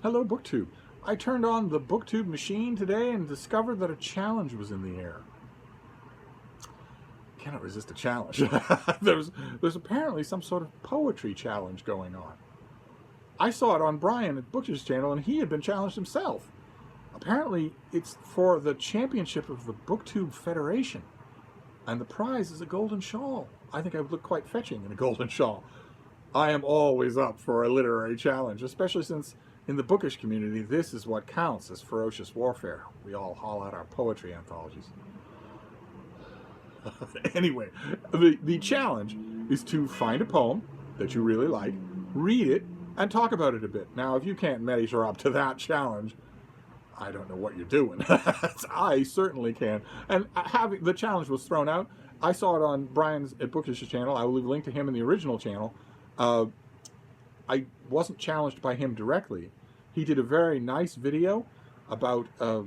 Hello, BookTube. I turned on the BookTube machine today and discovered that a challenge was in the air. Cannot resist a challenge. There's apparently some sort of poetry challenge going on. I saw it on Brian at Bookish's channel, and he had been challenged himself. Apparently, it's for the championship of the BookTube Federation, and the prize is a golden shawl. I think I would look quite fetching in a golden shawl. I am always up for a literary challenge, especially since in the Bookish community, this is what counts as ferocious warfare. We all haul out our poetry anthologies. Anyway, the challenge is to find a poem that you really like, read it, and talk about it a bit. Now, if you can't measure up to that challenge, I don't know what you're doing. I certainly can. And the challenge was thrown out. I saw it on Brian's at Bookish's channel. I will leave a link to him in the original channel. I wasn't challenged by him directly. He did a very nice video about a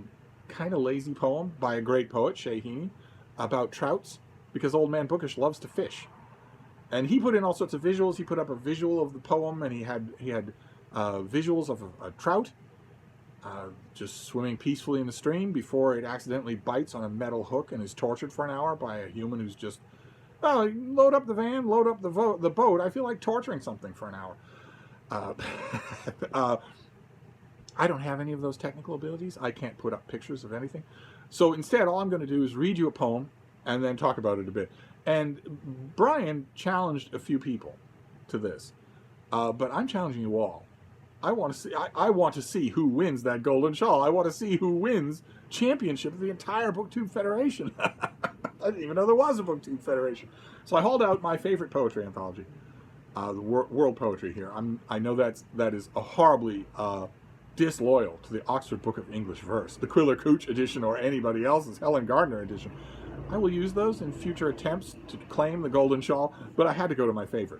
kind of lazy poem by a great poet, Shea Heaney, about trouts, because Old Man Bookish loves to fish. And he put in all sorts of visuals. He put up a visual of the poem, and he had visuals of a trout just swimming peacefully in the stream before it accidentally bites on a metal hook and is tortured for an hour by a human who's just, oh, load up the van, load up the boat. I feel like torturing something for an hour. I don't have any of those technical abilities. I can't put up pictures of anything. So instead, all I'm going to do is read you a poem and then talk about it a bit. And Brian challenged a few people to this, but I'm challenging you all. I want to see who wins that golden shawl. I want to see who wins championship of the entire BookTube Federation. I didn't even know there was a BookTube Federation. So I hauled out my favorite poetry anthology, the world poetry here. I know that is a horribly disloyal to the Oxford Book of English Verse, the Quiller Couch edition, or anybody else's Helen Gardner edition. I will use those in future attempts to claim the golden shawl, but I had to go to my favorite.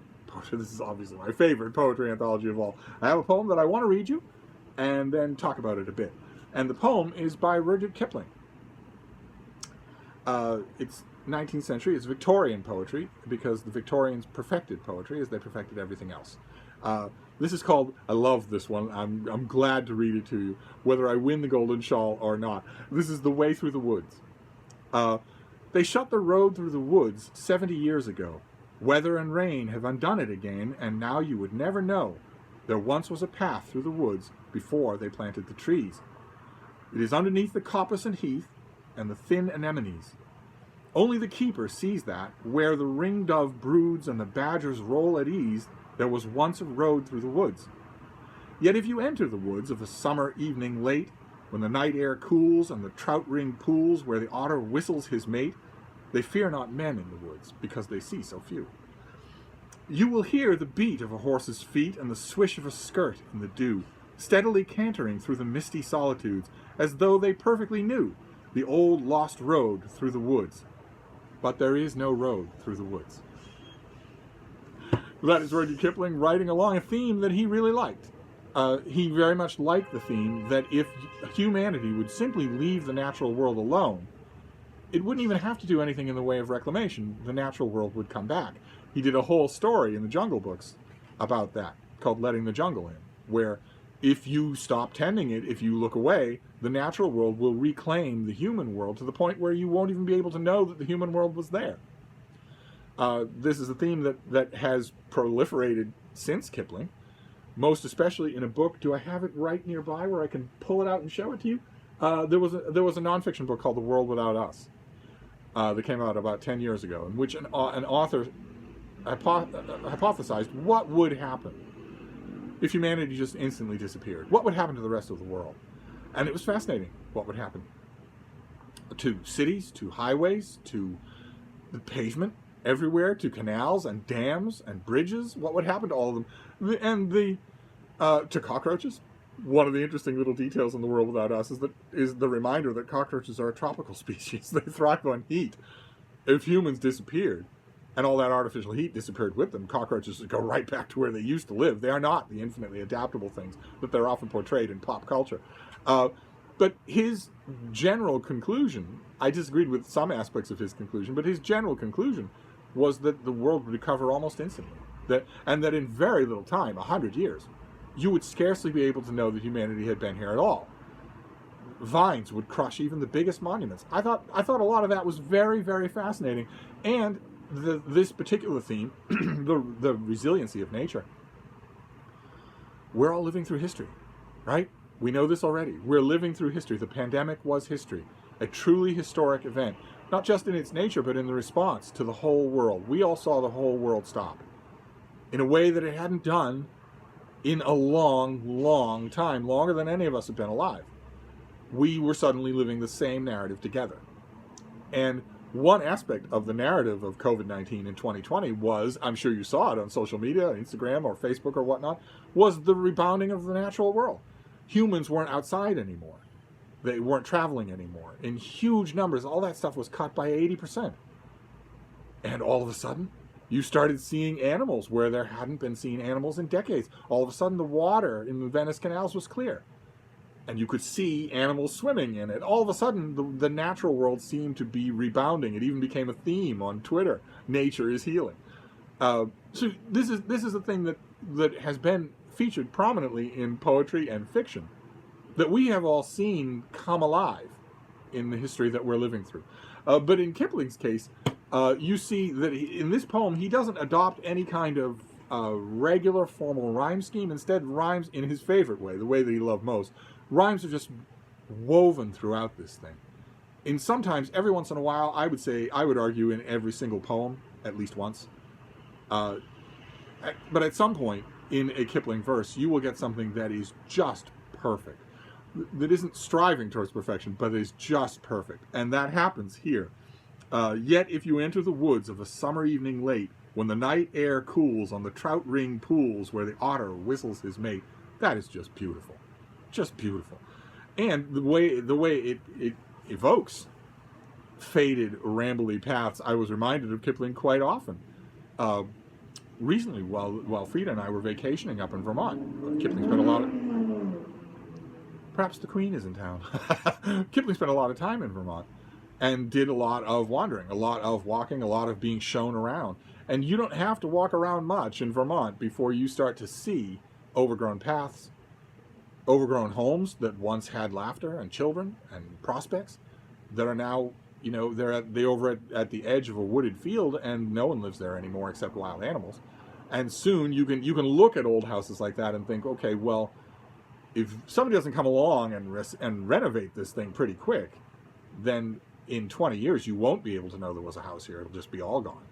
This is obviously my favorite poetry anthology of all. I have a poem that I want to read you and then talk about it a bit. And the poem is by Rudyard Kipling. It's 19th century. It's Victorian poetry because the Victorians perfected poetry as they perfected everything else. This is called, I love this one. I'm glad to read it to you, whether I win the golden shawl or not. This is The Way Through the Woods. They shut the road through the woods 70 years ago. Weather and rain have undone it again, and now you would never know. There once was a path through the woods before they planted the trees. It is underneath the coppice and heath and the thin anemones. Only the keeper sees that, where the ringdove broods and the badgers roll at ease, there was once a road through the woods. Yet if you enter the woods of a summer evening late, when the night air cools and the trout-ringed pools where the otter whistles his mate, they fear not men in the woods, because they see so few. You will hear the beat of a horse's feet and the swish of a skirt in the dew, steadily cantering through the misty solitudes, as though they perfectly knew the old lost road through the woods. But there is no road through the woods. That is Rudyard Kipling writing along a theme that he really liked. He very much liked the theme that if humanity would simply leave the natural world alone, it wouldn't even have to do anything in the way of reclamation. The natural world would come back. He did a whole story in the Jungle Books about that, called Letting the Jungle In, where if you stop tending it, if you look away, the natural world will reclaim the human world to the point where you won't even be able to know that the human world was there. This is a theme that has proliferated since Kipling, most especially in a book. Do I have it right nearby where I can pull it out and show it to you? There was a nonfiction book called The World Without Us that came out about 10 years ago, in which an author hypothesized what would happen if humanity just instantly disappeared. What would happen to the rest of the world? And it was fascinating what would happen to cities, to highways, to the pavement everywhere, to canals and dams and bridges. What would happen to all of them? And to cockroaches. One of the interesting little details in The World Without Us is the reminder that cockroaches are a tropical species. They thrive on heat. If humans disappeared, and all that artificial heat disappeared with them, cockroaches would go right back to where they used to live. They are not the infinitely adaptable things that they're often portrayed in pop culture. But his general conclusion, I disagreed with some aspects of his conclusion, but his general conclusion was that the world would recover almost instantly. And that in very little time, 100 years, you would scarcely be able to know that humanity had been here at all. Vines would crush even the biggest monuments. I thought a lot of that was very, very fascinating. And this particular theme, the resiliency of nature, we're all living through history, right? We know this already. We're living through history. The pandemic was history, a truly historic event, not just in its nature, but in the response to the whole world. We all saw the whole world stop in a way that it hadn't done in a long, long time, longer than any of us have been alive. We were suddenly living the same narrative together. And one aspect of the narrative of COVID-19 in 2020 was, I'm sure you saw it on social media, Instagram or Facebook or whatnot, was the rebounding of the natural world. Humans weren't outside anymore. They weren't traveling anymore. In huge numbers, all that stuff was cut by 80%. And all of a sudden, you started seeing animals where there hadn't been seen animals in decades. All of a sudden, the water in the Venice canals was clear. And you could see animals swimming in it. All of a sudden, the natural world seemed to be rebounding. It even became a theme on Twitter. Nature is healing. So this is a thing that has been featured prominently in poetry and fiction that we have all seen come alive in the history that we're living through. But in Kipling's case, you see that in this poem, he doesn't adopt any kind of regular formal rhyme scheme. Instead, rhymes in his favorite way, the way that he loved most. Rhymes are just woven throughout this thing. In sometimes, every once in a while, I would argue in every single poem, at least once. But at some point in a Kipling verse, you will get something that is just perfect. That isn't striving towards perfection, but is just perfect. And that happens here. Yet if you enter the woods of a summer evening late, when the night air cools on the trout-ringed pools where the otter whistles his mate, that is just beautiful. Just beautiful. And the way it evokes faded, rambly paths, I was reminded of Kipling quite often. Recently, while Frida and I were vacationing up in Vermont, Kipling spent a lot of... Perhaps the Queen is in town. Kipling spent a lot of time in Vermont and did a lot of wandering, a lot of walking, a lot of being shown around. And you don't have to walk around much in Vermont before you start to see overgrown paths, overgrown homes that once had laughter and children and prospects that are now, they're over at the edge of a wooded field and no one lives there anymore except wild animals. And soon you can look at old houses like that and think, okay, well, if somebody doesn't come along and renovate this thing pretty quick, then in 20 years you won't be able to know there was a house here. It'll just be all gone.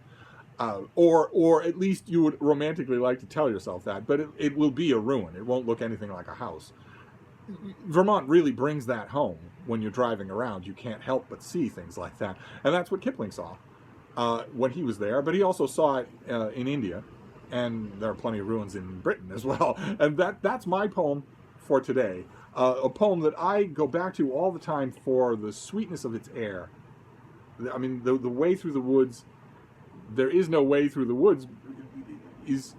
Or at least you would romantically like to tell yourself that, but it will be a ruin. It won't look anything like a house. Vermont really brings that home when you're driving around. You can't help but see things like that. And that's what Kipling saw when he was there, but he also saw it in India, and there are plenty of ruins in Britain as well. And that's my poem for today. A poem that I go back to all the time for the sweetness of its air. I mean, the way through the woods, there is no way through the woods, is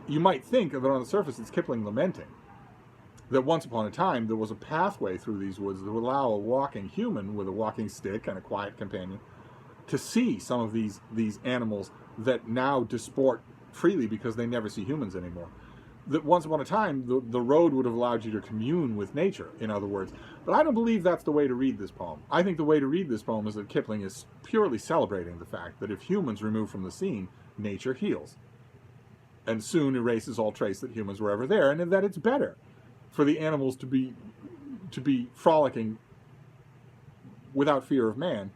you might think that on the surface it's Kipling lamenting that once upon a time there was a pathway through these woods that would allow a walking human with a walking stick and a quiet companion to see some of these animals that now disport freely because they never see humans anymore. That once upon a time the road would have allowed you to commune with nature, in other words. But I don't believe that's the way to read this poem. I think the way to read this poem is that Kipling is purely celebrating the fact that if humans remove from the scene, nature heals. And soon erases all trace that humans were ever there, and that it's better for the animals to be frolicking without fear of man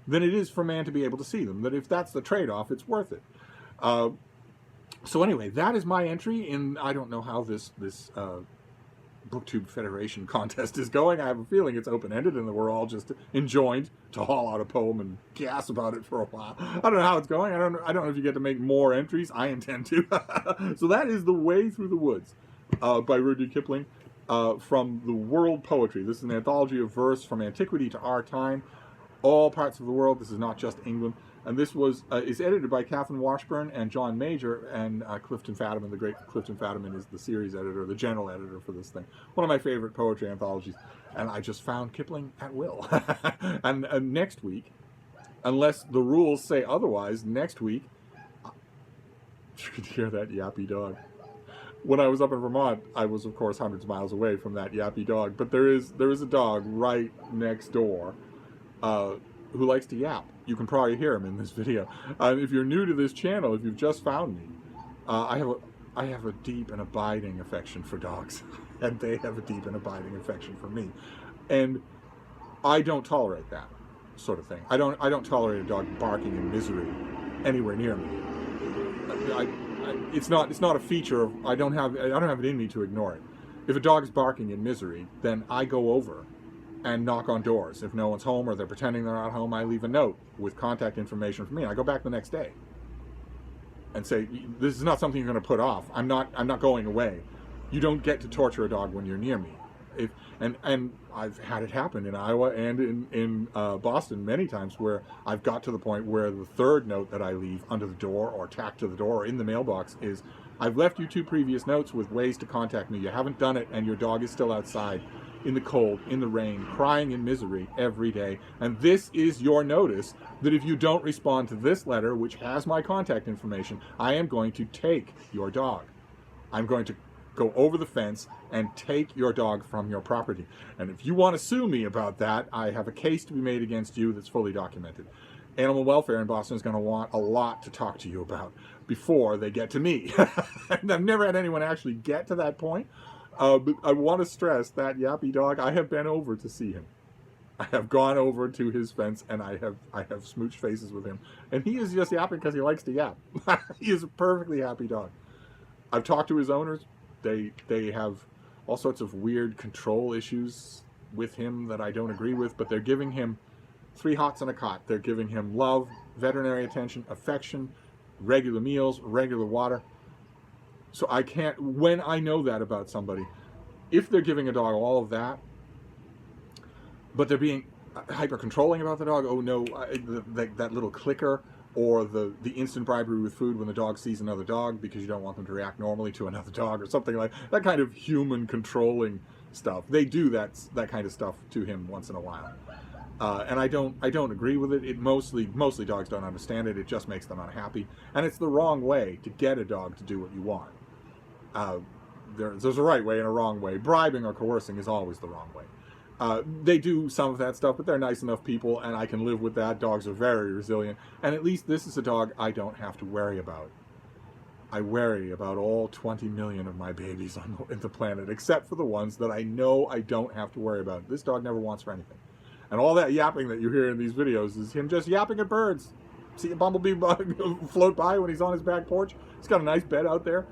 than it is for man to be able to see them. That if that's the trade-off, it's worth it. So anyway, that is my entry in, I don't know how this BookTube Federation contest is going. I have a feeling it's open-ended and that we're all just enjoined to haul out a poem and gas about it for a while. I don't know how it's going. I don't know if you get to make more entries. I intend to. So that is The Way Through the Woods by Rudyard Kipling from the World Poetry. This is an anthology of verse from antiquity to our time, all parts of the world. This is not just England. And this is edited by Catherine Washburn and John Major, and Clifton Fadiman, the great Clifton Fadiman, is the series editor, the general editor for this thing. One of my favorite poetry anthologies. And I just found Kipling at will. and next week, unless the rules say otherwise, next week, you could hear that yappy dog. when I was up in Vermont, I was, of course, hundreds of miles away from that yappy dog. But there is a dog right next door who likes to yap. You can probably hear him in this video. If you're new to this channel, if you've just found me, I have a deep and abiding affection for dogs, and they have a deep and abiding affection for me, and I don't tolerate that sort of thing. I don't tolerate a dog barking in misery anywhere near me. It's not a feature of I don't have it in me to ignore it. If a dog is barking in misery, then I go over and knock on doors. If no one's home or they're pretending they're not home, I leave a note with contact information for me. And I go back the next day and say, this is not something you're going to put off. I'm not going away. You don't get to torture a dog when you're near me. And I've had it happen in Iowa and in Boston many times, where I've got to the point where the third note that I leave under the door or tacked to the door or in the mailbox is, I've left you 2 previous notes with ways to contact me. You haven't done it, and your dog is still outside in the cold, in the rain, crying in misery every day. And this is your notice that if you don't respond to this letter, which has my contact information, I am going to take your dog. I'm going to go over the fence and take your dog from your property. And if you want to sue me about that, I have a case to be made against you that's fully documented. Animal welfare in Boston is going to want a lot to talk to you about before they get to me. And I've never had anyone actually get to that point. But I want to stress that yappy dog, I have been over to see him. I have gone over to his fence and I have smooched faces with him. And he is just yapping because he likes to yap. He is a perfectly happy dog. I've talked to his owners. They have all sorts of weird control issues with him that I don't agree with, but they're giving him 3 hots and a cot. They're giving him love, veterinary attention, affection, regular meals, regular water. So I can't, when I know that about somebody, if they're giving a dog all of that, but they're being hyper controlling about the dog, oh no, that little clicker, or the instant bribery with food when the dog sees another dog because you don't want them to react normally to another dog, or something like that, kind of human controlling stuff. They do that kind of stuff to him once in a while. And I don't agree with it. Mostly dogs don't understand it. It just makes them unhappy. And it's the wrong way to get a dog to do what you want. There's a right way and a wrong way. Bribing or coercing is always the wrong way. They do some of that stuff, but they're nice enough people, and I can live with that. Dogs are very resilient. And at least this is a dog I don't have to worry about. I worry about all 20 million of my babies on the planet, except for the ones that I know I don't have to worry about. This dog never wants for anything. And all that yapping that you hear in these videos is him just yapping at birds. See a bumblebee float by when he's on his back porch. He's got a nice bed out there.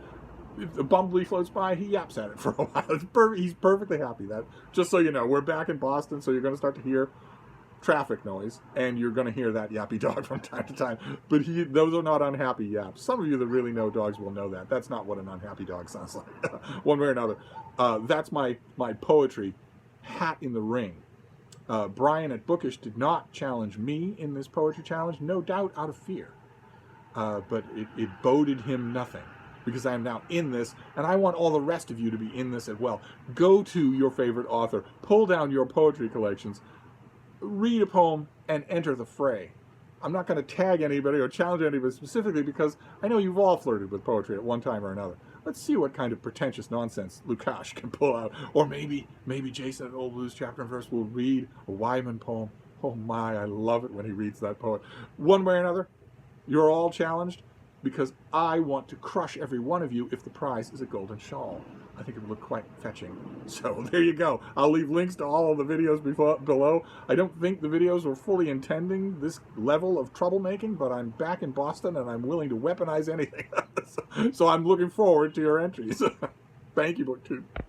If a bumblebee floats by, he yaps at it for a while. He's perfectly happy. That, just so you know, we're back in Boston, so you're going to start to hear traffic noise, and you're going to hear that yappy dog from time to time. But those are not unhappy yaps. Some of you that really know dogs will know that. That's not what an unhappy dog sounds like, one way or another. That's my poetry hat in the ring. Brian at Bookish did not challenge me in this poetry challenge, no doubt out of fear. But it boded him nothing, because I am now in this, and I want all the rest of you to be in this as well. Go to your favorite author, pull down your poetry collections, read a poem, and enter the fray. I'm not going to tag anybody or challenge anybody specifically, because I know you've all flirted with poetry at one time or another. Let's see what kind of pretentious nonsense Lukács can pull out. Or maybe Jason at Old Blues Chapter and Verse will read a Wyman poem. Oh my, I love it when he reads that poet. One way or another, you're all challenged, because I want to crush every one of you if the prize is a golden shawl. I think it would look quite fetching. So there you go. I'll leave links to all of the videos below. I don't think the videos were fully intending this level of troublemaking, but I'm back in Boston and I'm willing to weaponize anything. So I'm looking forward to your entries. Thank you, BookTube.